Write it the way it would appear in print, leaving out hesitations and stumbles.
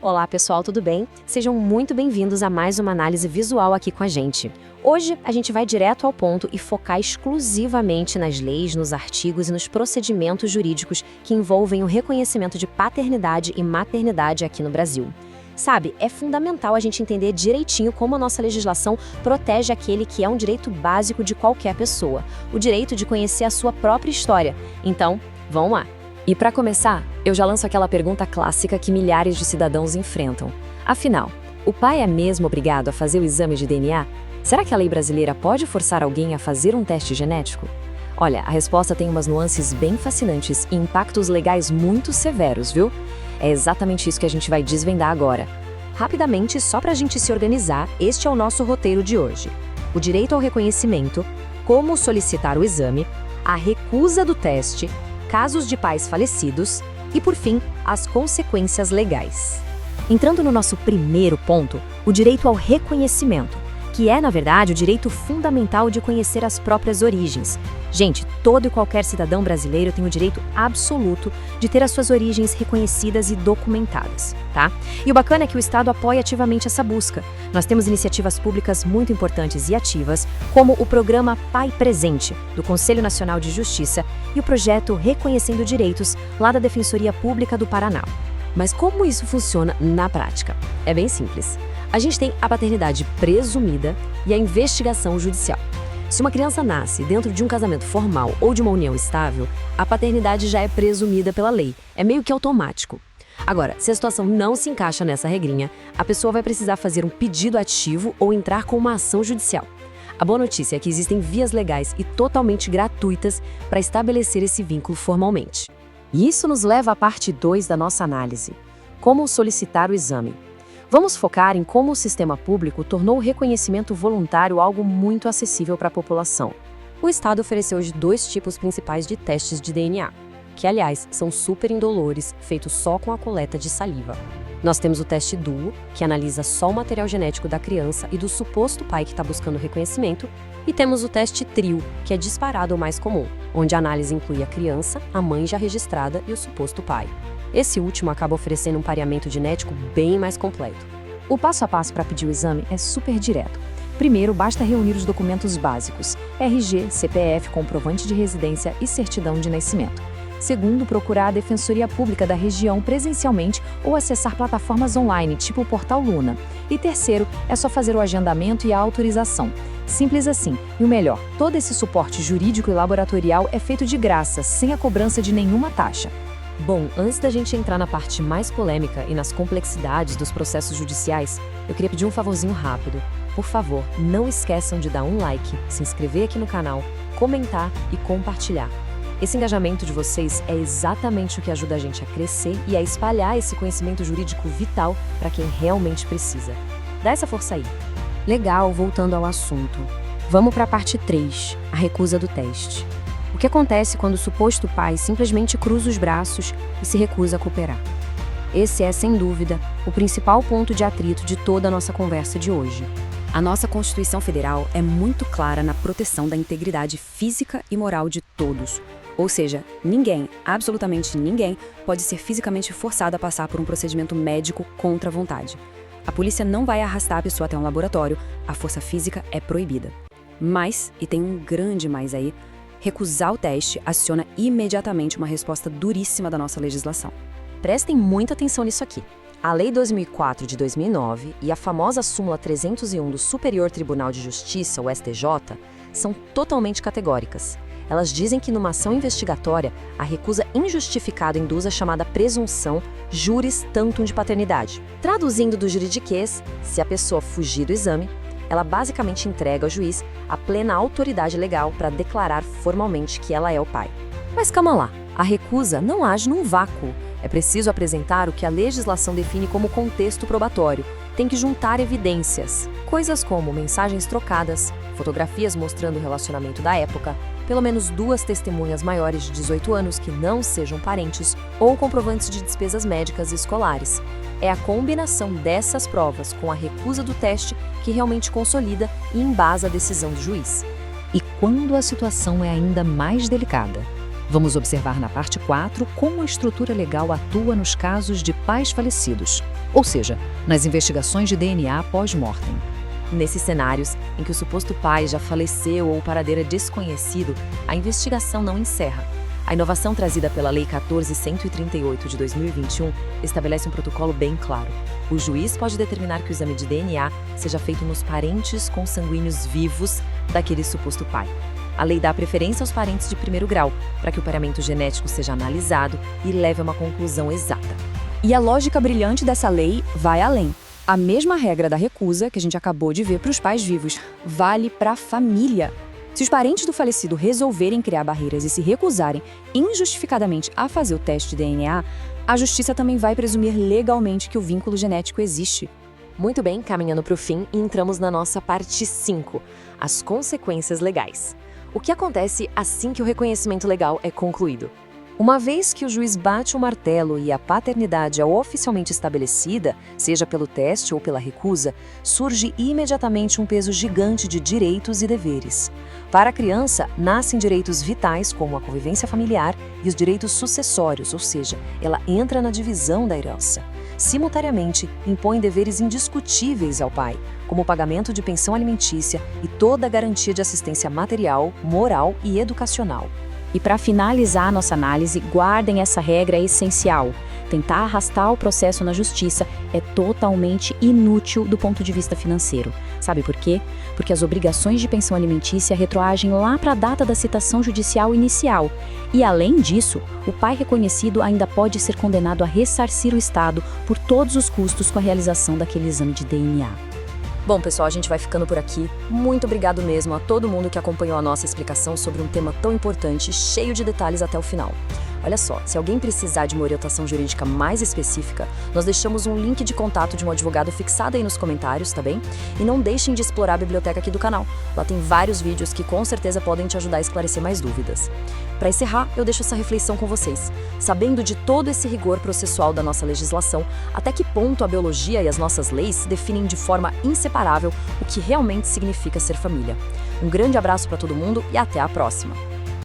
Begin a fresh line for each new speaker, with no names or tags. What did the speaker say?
Olá pessoal, tudo bem? Sejam muito bem-vindos a mais uma análise visual aqui com a gente. Hoje a gente vai direto ao ponto e focar exclusivamente nas leis, nos artigos e nos procedimentos jurídicos que envolvem o reconhecimento de paternidade e maternidade aqui no Brasil. Sabe, é fundamental a gente entender direitinho como a nossa legislação protege aquele que é um direito básico de qualquer pessoa, o direito de conhecer a sua própria história. Então, vamos lá! E para começar, eu já lanço aquela pergunta clássica que milhares de cidadãos enfrentam. Afinal, o pai é mesmo obrigado a fazer o exame de DNA? Será que a lei brasileira pode forçar alguém a fazer um teste genético? Olha, a resposta tem umas nuances bem fascinantes e impactos legais muito severos, viu? É exatamente isso que a gente vai desvendar agora. Rapidamente, só para a gente se organizar, este é o nosso roteiro de hoje. O direito ao reconhecimento, como solicitar o exame, a recusa do teste, casos de pais falecidos e, por fim, as consequências legais. Entrando no nosso primeiro ponto, o direito ao reconhecimento, que é, na verdade, o direito fundamental de conhecer as próprias origens. Gente, todo e qualquer cidadão brasileiro tem o direito absoluto de ter as suas origens reconhecidas e documentadas, tá? E o bacana é que o Estado apoia ativamente essa busca. Nós temos iniciativas públicas muito importantes e ativas, como o programa Pai Presente, do Conselho Nacional de Justiça, e o projeto Reconhecendo Direitos, lá da Defensoria Pública do Paraná. Mas como isso funciona na prática? É bem simples. A gente tem a paternidade presumida e a investigação judicial. Se uma criança nasce dentro de um casamento formal ou de uma união estável, a paternidade já é presumida pela lei. É meio que automático. Agora, se a situação não se encaixa nessa regrinha, a pessoa vai precisar fazer um pedido ativo ou entrar com uma ação judicial. A boa notícia é que existem vias legais e totalmente gratuitas para estabelecer esse vínculo formalmente. E isso nos leva à parte 2 da nossa análise: como solicitar o exame. Vamos focar em como o sistema público tornou o reconhecimento voluntário algo muito acessível para a população. O Estado ofereceu hoje 2 tipos principais de testes de DNA, que, aliás, são super indolores, feitos só com a coleta de saliva. Nós temos o teste Duo, que analisa só o material genético da criança e do suposto pai que está buscando reconhecimento, e temos o teste Trio, que é disparado o mais comum, onde a análise inclui a criança, a mãe já registrada e o suposto pai. Esse último acaba oferecendo um pareamento genético bem mais completo. O passo a passo para pedir o exame é super direto. Primeiro, basta reunir os documentos básicos: RG, CPF, comprovante de residência e certidão de nascimento. Segundo, procurar a Defensoria Pública da região presencialmente ou acessar plataformas online, tipo o Portal Luna. E terceiro, é só fazer o agendamento e a autorização. Simples assim. E o melhor, todo esse suporte jurídico e laboratorial é feito de graça, sem a cobrança de nenhuma taxa. Bom, antes da gente entrar na parte mais polêmica e nas complexidades dos processos judiciais, eu queria pedir um favorzinho rápido. Por favor, não esqueçam de dar um like, se inscrever aqui no canal, comentar e compartilhar. Esse engajamento de vocês é exatamente o que ajuda a gente a crescer e a espalhar esse conhecimento jurídico vital para quem realmente precisa. Dá essa força aí. Legal, voltando ao assunto. Vamos para a parte 3, a recusa do teste. O que acontece quando o suposto pai simplesmente cruza os braços e se recusa a cooperar? Esse é, sem dúvida, o principal ponto de atrito de toda a nossa conversa de hoje. A nossa Constituição Federal é muito clara na proteção da integridade física e moral de todos. Ou seja, ninguém, absolutamente ninguém, pode ser fisicamente forçado a passar por um procedimento médico contra a vontade. A polícia não vai arrastar a pessoa até um laboratório, a força física é proibida. Mas, e tem um grande mais aí, recusar o teste aciona imediatamente uma resposta duríssima da nossa legislação. Prestem muita atenção nisso aqui. A Lei 2004 de 2009 e a famosa súmula 301 do Superior Tribunal de Justiça, o STJ, são totalmente categóricas. Elas dizem que numa ação investigatória, a recusa injustificada induz a chamada presunção juris tantum de paternidade. Traduzindo do juridiquês, se a pessoa fugir do exame, ela basicamente entrega ao juiz a plena autoridade legal para declarar formalmente que ela é o pai. Mas calma lá, a recusa não age num vácuo. É preciso apresentar o que a legislação define como contexto probatório. Tem que juntar evidências, coisas como mensagens trocadas, fotografias mostrando o relacionamento da época, pelo menos 2 testemunhas maiores de 18 anos que não sejam parentes ou comprovantes de despesas médicas e escolares. É a combinação dessas provas com a recusa do teste que realmente consolida e embasa a decisão do juiz. E quando a situação é ainda mais delicada? Vamos observar na parte 4 como a estrutura legal atua nos casos de pais falecidos.
ou seja, nas investigações de DNA pós-mortem.
Nesses cenários, em que o suposto pai já faleceu ou o paradeiro é desconhecido, a investigação não encerra. A inovação trazida pela Lei 14.138 de 2021 estabelece um protocolo bem claro. O juiz pode determinar que o exame de DNA seja feito nos parentes consanguíneos vivos daquele suposto pai. A lei dá preferência aos parentes de primeiro grau, para que o pareamento genético seja analisado e leve a uma conclusão exata.
E a lógica brilhante dessa lei vai além. A mesma regra da recusa, que a gente acabou de ver para os pais vivos, vale para a família. Se os parentes do falecido resolverem criar barreiras e se recusarem injustificadamente a fazer o teste de DNA, a justiça também vai presumir legalmente que o vínculo genético existe.
Muito bem, caminhando para o fim, e entramos na nossa parte 5, as consequências legais. O que acontece assim que o reconhecimento legal é concluído? Uma vez que o juiz bate o martelo e a paternidade é oficialmente estabelecida, seja pelo teste ou pela recusa, surge imediatamente um peso gigante de direitos e deveres. Para a criança, nascem direitos vitais como a convivência familiar e os direitos sucessórios, ou seja, ela entra na divisão da herança. Simultaneamente, impõe deveres indiscutíveis ao pai, como o pagamento de pensão alimentícia e toda a garantia de assistência material, moral e educacional.
E para finalizar a nossa análise, guardem essa regra essencial. Tentar arrastar o processo na justiça é totalmente inútil do ponto de vista financeiro. Sabe por quê? Porque as obrigações de pensão alimentícia retroagem lá para a data da citação judicial inicial. E além disso, o pai reconhecido ainda pode ser condenado a ressarcir o Estado por todos os custos com a realização daquele exame de DNA.
Bom, pessoal, a gente vai ficando por aqui. Muito obrigado mesmo a todo mundo que acompanhou a nossa explicação sobre um tema tão importante, cheio de detalhes até o final. Olha só, se alguém precisar de uma orientação jurídica mais específica, nós deixamos um link de contato de um advogado fixado aí nos comentários, tá bem? E não deixem de explorar a biblioteca aqui do canal. Lá tem vários vídeos que com certeza podem te ajudar a esclarecer mais dúvidas. Para encerrar, eu deixo essa reflexão com vocês. Sabendo de todo esse rigor processual da nossa legislação, até que ponto a biologia e as nossas leis definem de forma inseparável o que realmente significa ser família. Um grande abraço para todo mundo e até a próxima!